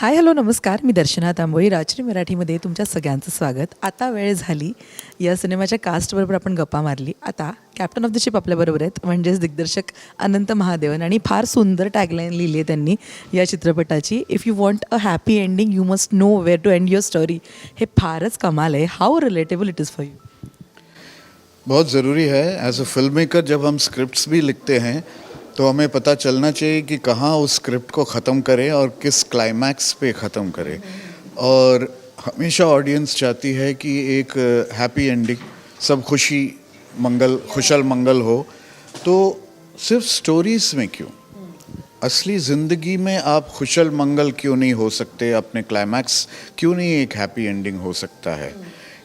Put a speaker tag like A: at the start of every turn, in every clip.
A: Hi hello नमस्कार. मी दर्शना तांबोळी. राजश्री मराठीमध्ये तुमच्या सगळ्यांचं स्वागत. आता वेळ झाली या सिनेमाच्या कास्टबरोबर आपण गप्पा मारली. आता कॅप्टन ऑफ द शिप आपल्याबरोबर आहेत, म्हणजेच दिग्दर्शक अनंत महादेवन. आणि फार सुंदर टॅगलाईन लिहिली आहे त्यांनी या चित्रपटाची. If you want a happy ending you must know where to end your story. हे फारच कमाल आहे. How relatable it is for you?
B: बहुत ज़रूरी है एज अ फिल्म मेकर. जब हम स्क्रिप्ट्स भी लिखते हैं तो हमें पता चलना चाहिए कि कहाँ उस स्क्रिप्ट को ख़त्म करें और किस क्लाइमैक्स पे ख़त्म करें. और हमेशा ऑडियंस चाहती है कि एक हैप्पी एंडिंग, सब खुशी मंगल खुशल मंगल हो. तो सिर्फ स्टोरीज़ में क्यों, असली ज़िंदगी में आप खुशल मंगल क्यों नहीं हो सकते? अपने क्लाइमैक्स क्यों नहीं एक हैप्पी एंडिंग हो सकता है?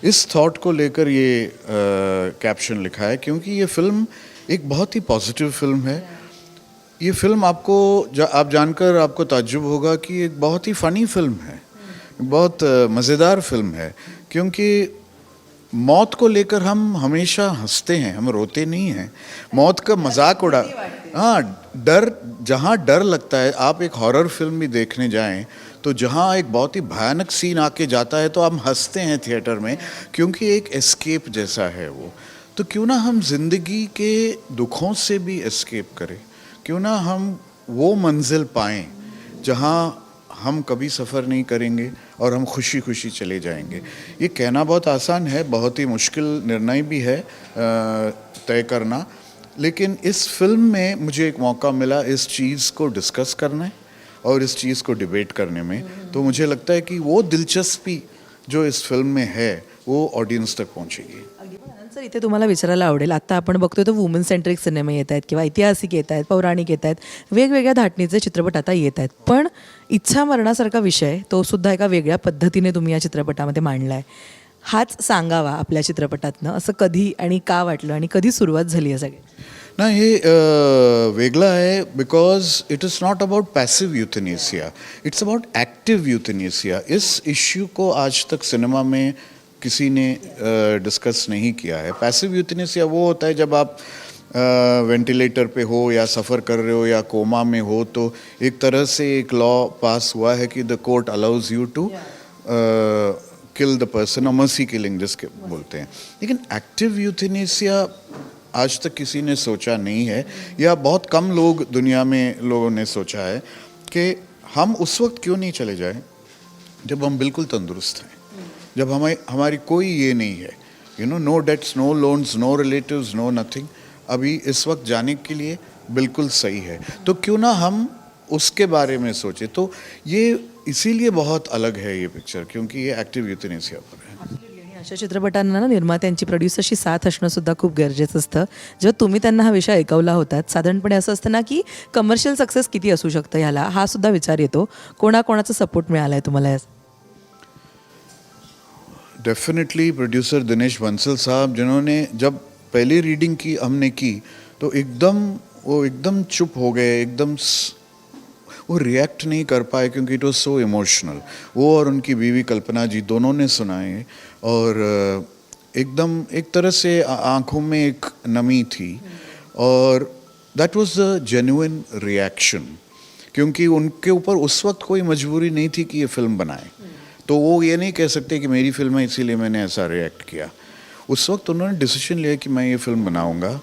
B: इस थॉट को लेकर ये कैप्शन लिखा है, क्योंकि ये फिल्म एक बहुत ही पॉजिटिव फिल्म है. ये फिल्म आपको आप जानकर आपको ताज्जुब होगा कि एक बहुत ही फ़नी फिल्म है, बहुत मज़ेदार फिल्म है. क्योंकि मौत को लेकर हम हमेशा हंसते हैं, हम रोते नहीं हैं. मौत का मजाक उड़ा, हाँ, डर, जहाँ डर लगता है, आप एक हॉरर फिल्म भी देखने जाएं तो जहाँ एक बहुत ही भयानक सीन आके जाता है तो हम हंसते हैं थिएटर में, क्योंकि एक एस्केप जैसा है वो. तो क्यों ना हम ज़िंदगी के दुखों से भी एस्केप करें, क्यों ना हम वो मंजिल पाएं जहाँ हम कभी सफ़र नहीं करेंगे और हम खुशी खुशी चले जाएंगे. ये कहना बहुत आसान है, बहुत ही मुश्किल निर्णय भी है तय करना. लेकिन इस फिल्म में मुझे एक मौका मिला इस चीज़ को डिस्कस करने और इस चीज़ को डिबेट करने में. तो मुझे लगता है कि वो दिलचस्पी जो इस फिल्म में है वो ऑडियंस तक पहुंचेगी.
A: सर, इथे तुम्हाला विचारायला आवडेल, आता आपण बघतोय तर वुमन सेंट्रिक सिनेमे येत आहेत किंवा ऐतिहासिक येत आहेत, पौराणिक येत आहेत, वेगवेगळ्या धाटणीचे चित्रपट आता येत आहेत. पण इच्छा मरणासारखा विषय तो सुद्धा एका वेगळ्या पद्धतीने तुम्ही या चित्रपटामध्ये मांडला आहे. हाच सांगावा आपल्या चित्रपटातनं, असं कधी आणि का वाटलं आणि कधी सुरुवात झाली आहे सगळे?
B: ना, हे वेगळं आहे because it is not about passive euthanasia, it's about active euthanasia. इस इश्यू को आज तक सिनेमा में किसी ने डिस्कस नहीं किया है. पैसिव यूथनेसिया वो होता है जब आप वेंटिलेटर पे हो या सफ़र कर रहे हो या कोमा में हो, तो एक तरह से एक लॉ पास हुआ है कि the court allows you to kill the person, mercy killing जिसके बोलते हैं. लेकिन एक्टिव यूथनेसिया आज तक किसी ने सोचा नहीं है, या बहुत कम लोग दुनिया में लोगों ने सोचा है कि हम उस वक्त क्यों नहीं चले जाएं जब हम बिल्कुल तंदुरुस्त हैं, जब हमारी कोई ये नहीं है, no debts, no loans, no relatives, no nothing. अभी इस वक्त जाने के लिए बिल्कुल सही है. तो क्यों ना हम उसके बारे में सोचें. तो ये इसीलिए बहुत अलग है ये पिक्चर, क्योंकि ये एक्टिव यूथनेसिया पर है.
A: आणि अशा चित्रपटांना ना निर्मात्यांची, प्रोड्युसरची साथ असणं सुद्धा खूप गरजेचं असतं. जेव्हा तुम्ही त्यांना हा विषय ऐकवला होतात, साधारणपणे असं असतं ना की कमर्शियल सक्सेस किती असू शकतं ह्याला, हा सुद्धा विचार येतो. कोणाकोणाचा सपोर्ट मिळाला आहे तुम्हाला?
B: डेफिनेटली प्रोड्यूसर दिनेश बंसल साहब, जिन्होंने जब पहली रीडिंग की हमने की तो एकदम चुप हो गए, वो रिएक्ट नहीं कर पाए, क्योंकि इट वॉज सो इमोशनल. वो और उनकी बीवी कल्पना जी दोनों ने सुनाए और एकदम एक तरह से आंखों में एक नमी थी. और that was the genuine reaction, क्योंकि उनके ऊपर उस वक्त कोई मजबूरी नहीं थी कि ये फिल्म बनाए. तो वो ये नहीं कह सकते कि मेरी फिल्म है इसीलिए मैंने ऐसा रिएक्ट किया. उस वक्त उन्होंने डिसीजन लिया कि मैं ये फिल्म बनाऊंगा.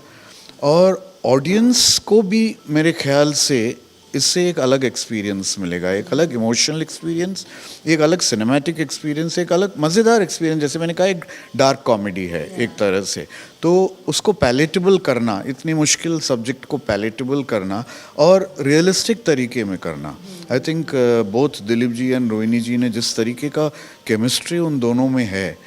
B: और ऑडियंस को भी मेरे ख्याल से इससे एक अलग एक्सपीरियंस मिलेगा, एक अलग इमोशनल एक्सपीरियंस, एक अलग सिनेमैटिक एक्सपीरियंस, एक अलग मज़ेदार एक्सपीरियंस. जैसे मैंने कहा, एक डार्क कॉमेडी है एक तरह से, तो उसको पैलेटेबल करना, इतनी मुश्किल सब्जेक्ट को पैलेटेबल करना और रियलिस्टिक तरीके में करना. I think both Dilip ji and Rohini ji ने जिस तरीके का केमिस्ट्री उन दोनों में है,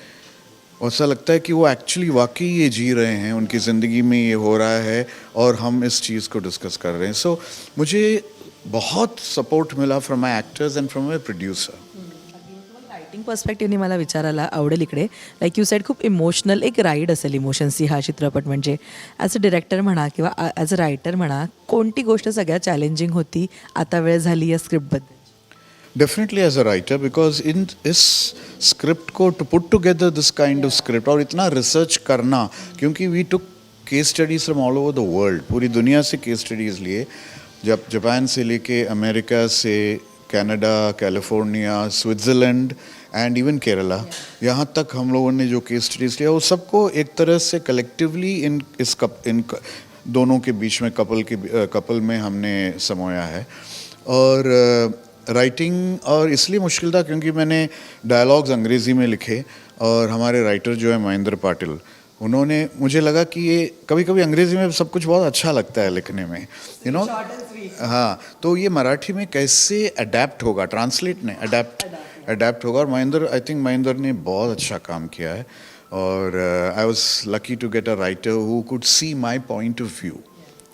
B: ऐसा लगता है कि वो एक्चुअली वाकई ये जी रहे हैं, उनकी ज़िंदगी में ये हो रहा है और हम इस चीज़ को डिस्कस कर रहे हैं. सो मुझे बहुत सपोर्ट मिला from my actors and from my producer.
A: Writing पर्स्पेक्टिव्हनी मला विचारायला आवडेल इकडे. लाईक यू सेड, खूप इमोशनल एक राईड असेल इमोशन्सची हा चित्रपट. म्हणजे ॲज अ डिरेक्टर म्हणा किंवा ॲज अ रायटर म्हणा, कोणती गोष्ट सगळ्यात चॅलेंजिंग होती? आता वेळ झाली या स्क्रिप्टबद्दल.
B: Definitely as a writer, because in this script को to put together this kind of script और इतना रिसर्च करना, क्योंकि we took case studies from all over the world, पूरी दुनिया से केस स्टडीज़ लिए, जब जापान से लेके अमेरिका से, Canada, California, Switzerland and even Kerala, यहाँ तक हम लोगों ने जो केस स्टडीज लिया वो सबको एक तरह से कलेक्टिवली दोनों के बीच में कपल में हमने समोया है। और राइटिंग और इसलिए मुश्किल था क्योंकि मैंने डायलॉग्स अंग्रेज़ी में लिखे और हमारे राइटर जो है महेंद्र पाटिल, उन्होंने, मुझे लगा कि ये कभी कभी अंग्रेज़ी में सब कुछ बहुत अच्छा लगता है लिखने में, यू नो। हाँ, तो ये मराठी में कैसे अडेप्ट होगा, ट्रांसलेट नहीं, अडेप्ट होगा। और महेंद्र ने बहुत अच्छा काम किया है। और I was lucky to get a writer who could see my point of view,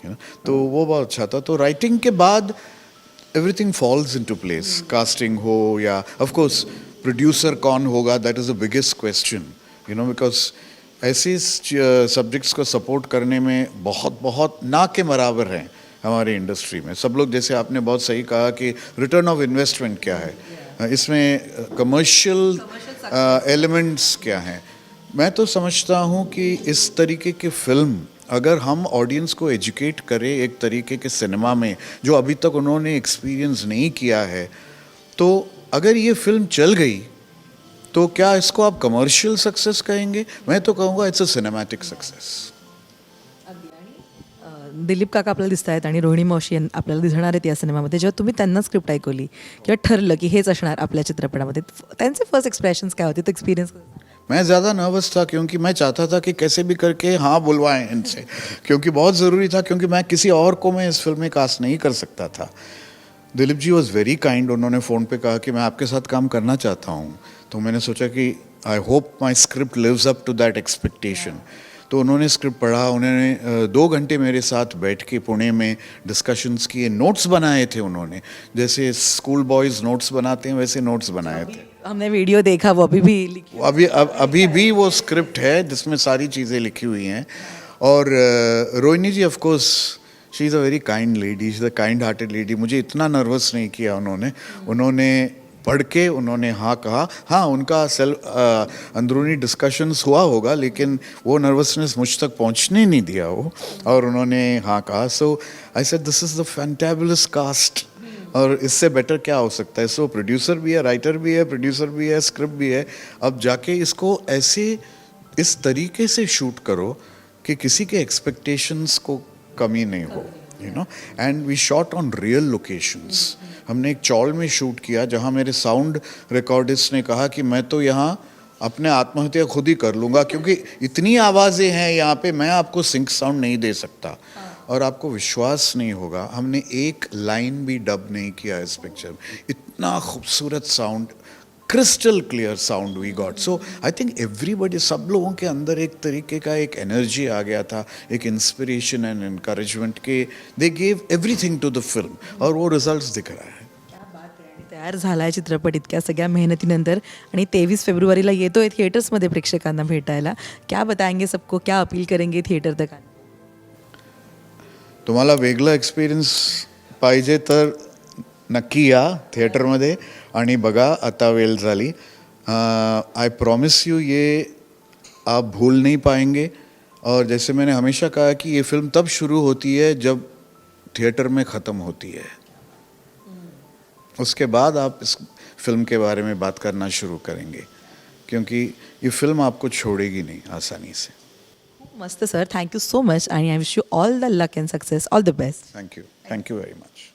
B: you know, तो वो बहुत अच्छा था। तो राइटिंग के बाद everything falls into place, casting हो या ऑफ कोर्स प्रोड्यूसर कौन होगा, that is the biggest question, you know, because ऐसे सब्जेक्ट्स को सपोर्ट करने में बहुत ना के बराबर हैं हमारे इंडस्ट्री में। सब लोग, जैसे आपने बहुत सही कहा कि रिटर्न ऑफ इन्वेस्टमेंट क्या है, इसमें कमर्शियल एलिमेंट्स क्या हैं। मैं तो समझता हूँ कि इस तरीके की फिल्म अगर हम ऑडियंस को एजुकेट करें एक तरीके के सिनेमा में जो अभी तक उन्होंने एक्सपीरियंस नहीं किया है, तो अगर ये फिल्म चल गई तो क्या इसको आप कमर्शियल सक्सेस कहेंगे? मैं तो कहूँगा it's a cinematic success.
A: Dilip काका आपल्याला दिसत आहेत आणि रोहिणी मावशी आपल्याला दिसणार आहेत या सिनेमामध्ये. जेव्हा तुम्ही त्यांना स्क्रिप्ट ऐकवली किंवा ठरलं की हेच असणार आपल्या चित्रपटामध्ये, त्यांचे फर्स्ट एक्सप्रेशन्स काय होते, तो एक्सपिरियन्स?
B: मैं ज़्यादा नर्वस था क्योंकि मैं चाहता था कि कैसे भी करके हाँ बुलवाएं इनसे, क्योंकि बहुत ज़रूरी था, क्योंकि मैं किसी और को मैं इस फिल्म में कास्ट नहीं कर सकता था. Dilip ji was very kind. उन्होंने फ़ोन पे कहा कि मैं आपके साथ काम करना चाहता हूँ. तो मैंने सोचा कि I hope my script lives up to that expectation. तो उन्होंने स्क्रिप्ट पढ़ा, उन्होंने 2 घंटे मेरे साथ बैठ के पुणे में डिस्कशंस किए, नोट्स बनाए थे उन्होंने, जैसे स्कूल बॉयज़ नोट्स बनाते हैं वैसे नोट्स बनाए थे.
A: हमने वीडियो देखा, वो अभी भी लिखी,
B: अभी भी वो स्क्रिप्ट है जिसमें सारी चीज़ें लिखी हुई हैं. और Rohini ji of course she is a very kind lady, she is a kind hearted lady. मुझे इतना नर्वस नहीं किया उन्होंने पढ़ के उन्होंने हाँ कहा. हाँ, उनका अंदरूनी डिस्कशंस हुआ होगा, लेकिन वो नर्वसनेस मुझ तक पहुंचने नहीं दिया वो, और उन्होंने हाँ कहा. So I said this is the fantabulous cast, और इससे बेटर क्या हो सकता है. सो प्रोड्यूसर भी है, राइटर भी है, प्रोड्यूसर भी है, स्क्रिप्ट भी है. अब जाके इसको ऐसे इस तरीके से शूट करो कि किसी के एक्सपेक्टेशंस को कमी नहीं हो, you know. And we shot on real locations. हमने एक चौल में शूट किया जहाँ मेरे साउंड रिकॉर्डिस्ट ने कहा कि मैं तो यहाँ अपने आत्महत्या खुद ही कर लूँगा, क्योंकि इतनी आवाज़ें हैं यहाँ पे, मैं आपको सिंक साउंड नहीं दे सकता और आपको विश्वास नहीं होगा. हमने एक लाइन भी डब नहीं किया इस पिक्चर में. इतना खूबसूरत sound, crystal clear sound we got. So I think everybody, सब लोगों के अंदर एक तरीके का एक एनर्जी आ गया था, एक इंस्पिरेशन एंड एनकरेजमेंट के they gave everything to the film, और वो रिजल्ट्स दिख रहा है.
A: तयार झाला आहे चित्रपट इतक्या सगळ्या मेहनतीनंतर, आणि 23 फेब्रुवारीला येतोय थिएटर्समध्ये प्रेक्षकांना भेटायला. क्या बताएंगे सबको, क्या अपील करेंगे थिएटर तक?
B: तुम्हाला वेगळं एक्सपिरियन्स पाहिजे तर नक्की या थिएटरमध्ये आणि बघा आता वेळ झाली. आई प्रॉमिस यू ये आप भूल नहीं पाएंगे. और जैसे मैंने हमेशा कहा कि ये फिल्म तब शुरू होती है जब थिएटर में ख़त्म होती है, उसके बाद आप इस फिल्म के बारे में बात करना शुरू करेंगे, क्योंकि ये फिल्म आपको छोड़ेगी नहीं आसानी से.
A: मस्त सर, थँक्यू सो मच, आणि I wish you all the luck and success. All the best.
B: Thank you very much.